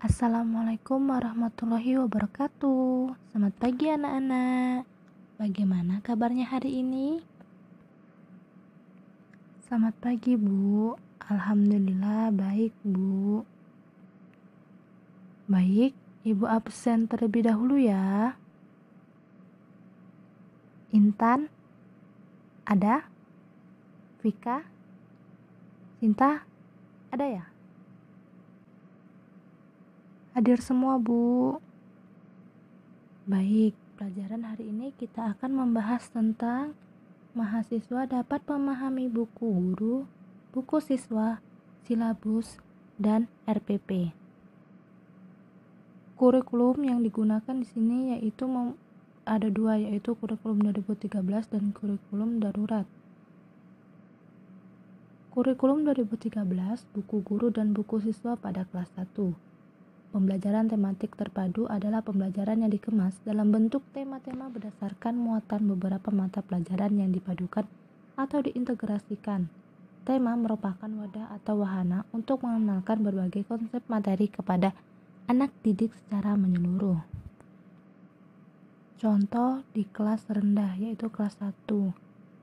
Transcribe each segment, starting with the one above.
Assalamualaikum warahmatullahi wabarakatuh. Selamat pagi anak-anak. Bagaimana kabarnya hari ini? Selamat pagi Bu. Alhamdulillah baik Bu. Baik, Ibu absen terlebih dahulu ya. Intan? Ada? Vika? Sinta? Ada ya? Hadir semua Bu. Baik, pelajaran hari ini kita akan membahas tentang mahasiswa dapat memahami buku guru, buku siswa, silabus, dan RPP. Kurikulum yang digunakan di sini yaitu ada dua, yaitu kurikulum 2013 dan kurikulum darurat. Kurikulum 2013, buku guru dan buku siswa pada kelas 1. Pembelajaran tematik terpadu adalah pembelajaran yang dikemas dalam bentuk tema-tema berdasarkan muatan beberapa mata pelajaran yang dipadukan atau diintegrasikan. Tema merupakan wadah atau wahana untuk mengenalkan berbagai konsep materi kepada anak didik secara menyeluruh. Contoh di kelas rendah yaitu kelas 1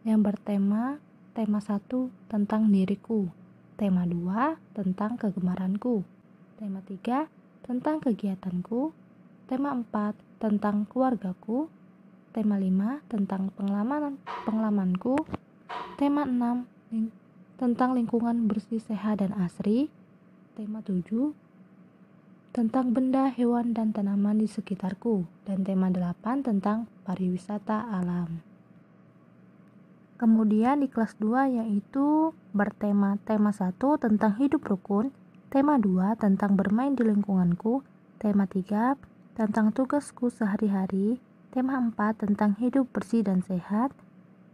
yang bertema tema 1 tentang diriku, tema 2 tentang kegemaranku, tema 3 tentang kegiatanku, tema 4 tentang keluargaku, tema 5 tentang pengalamanku, tema 6 tentang lingkungan bersih, sehat, dan asri, tema 7 tentang benda, hewan, dan tanaman di sekitarku, dan tema 8 tentang pariwisata alam. Kemudian di kelas 2 yaitu bertema tema 1 tentang hidup rukun, tema 2 tentang bermain di lingkunganku, tema 3 tentang tugasku sehari-hari, tema 4 tentang hidup bersih dan sehat,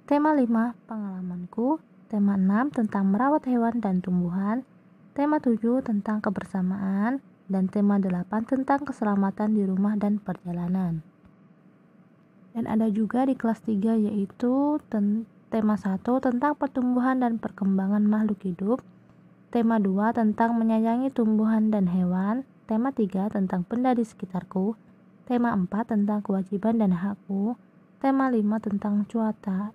tema 5 pengalamanku, tema 6 tentang merawat hewan dan tumbuhan, tema 7 tentang kebersamaan, dan tema 8 tentang keselamatan di rumah dan perjalanan. Dan ada juga di kelas 3 yaitu tema 1 tentang pertumbuhan dan perkembangan makhluk hidup, tema 2 tentang menyayangi tumbuhan dan hewan, tema 3 tentang benda di sekitarku, tema 4 tentang kewajiban dan hakku, tema 5 tentang cuaca,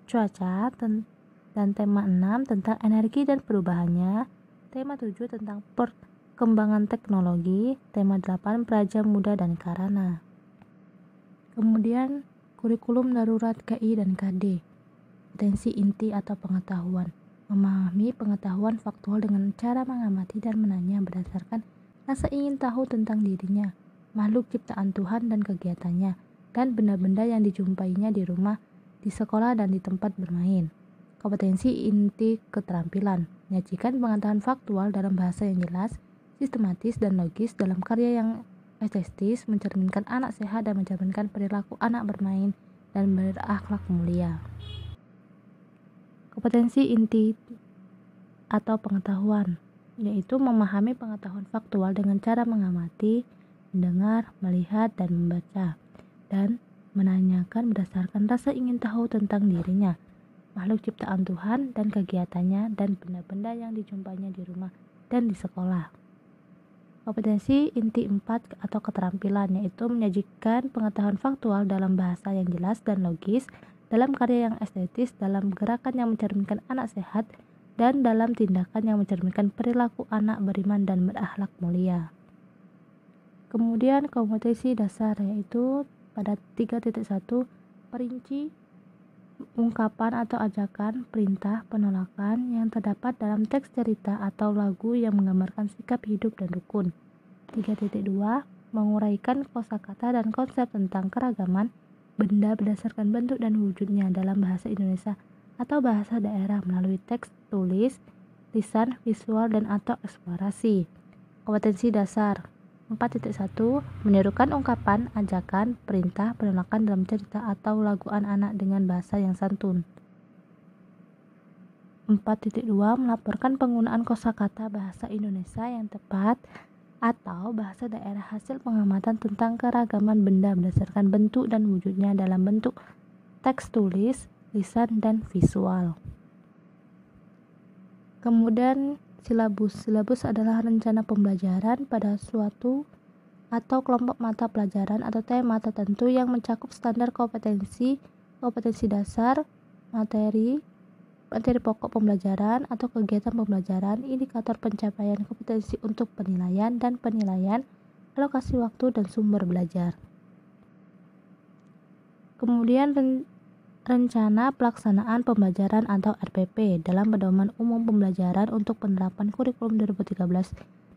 dan tema 6 tentang energi dan perubahannya, tema 7 tentang perkembangan teknologi, tema 8 peraja muda dan karana. Kemudian kurikulum darurat KI dan KD, potensi inti atau pengetahuan. Memahami pengetahuan faktual dengan cara mengamati dan menanya berdasarkan rasa ingin tahu tentang dirinya, makhluk ciptaan Tuhan dan kegiatannya, dan benda-benda yang dijumpainya di rumah, di sekolah, dan di tempat bermain. Kompetensi inti keterampilan, menyajikan pengetahuan faktual dalam bahasa yang jelas, sistematis, dan logis dalam karya yang estetis, mencerminkan anak sehat dan mencerminkan perilaku anak bermain dan berakhlak mulia. Kompetensi inti atau pengetahuan, yaitu memahami pengetahuan faktual dengan cara mengamati, mendengar, melihat, dan membaca, dan menanyakan berdasarkan rasa ingin tahu tentang dirinya, makhluk ciptaan Tuhan dan kegiatannya, dan benda-benda yang dijumpainya di rumah dan di sekolah. Kompetensi inti 4 atau keterampilan, yaitu menyajikan pengetahuan faktual dalam bahasa yang jelas dan logis, dalam karya yang estetis, dalam gerakan yang mencerminkan anak sehat, dan dalam tindakan yang mencerminkan perilaku anak beriman dan berakhlak mulia. Kemudian kompetensi dasar, yaitu pada 3.1 perinci ungkapan atau ajakan, perintah, penolakan yang terdapat dalam teks cerita atau lagu yang menggambarkan sikap hidup dan rukun. 3.2 menguraikan kosakata dan konsep tentang keragaman benda berdasarkan bentuk dan wujudnya dalam bahasa Indonesia atau bahasa daerah melalui teks tulis, lisan, visual, dan atau eksplorasi. Kompetensi dasar 4.1 menirukan ungkapan, ajakan, perintah, penolakan dalam cerita atau lagu anak-anak dengan bahasa yang santun. 4.2 melaporkan penggunaan kosakata bahasa Indonesia yang tepat atau bahasa daerah hasil pengamatan tentang keragaman benda berdasarkan bentuk dan wujudnya dalam bentuk teks tulis, lisan, dan visual. Kemudian silabus adalah rencana pembelajaran pada suatu atau kelompok mata pelajaran atau tema tertentu yang mencakup standar kompetensi dasar, materi pokok pembelajaran atau kegiatan pembelajaran, indikator pencapaian kompetensi untuk penilaian, alokasi waktu dan sumber belajar. Kemudian rencana pelaksanaan pembelajaran atau RPP. Dalam Pedoman Umum Pembelajaran untuk Penerapan Kurikulum 2013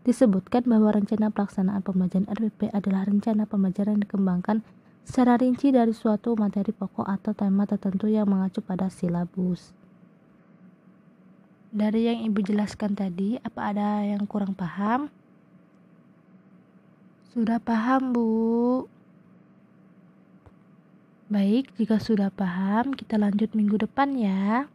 disebutkan bahwa rencana pelaksanaan pembelajaran RPP adalah rencana pembelajaran yang dikembangkan secara rinci dari suatu materi pokok atau tema tertentu yang mengacu pada silabus. Dari yang Ibu jelaskan tadi, apa ada yang kurang paham? Sudah paham, Bu? Baik, jika sudah paham, kita lanjut minggu depan ya.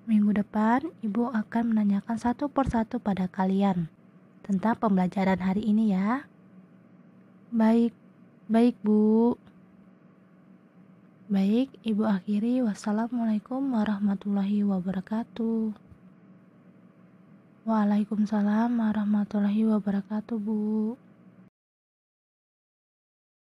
Minggu depan, Ibu akan menanyakan satu persatu pada kalian tentang pembelajaran hari ini ya. Baik, Bu. Baik, Ibu akhiri. Wassalamualaikum warahmatullahi wabarakatuh. Waalaikumsalam warahmatullahi wabarakatuh, Bu.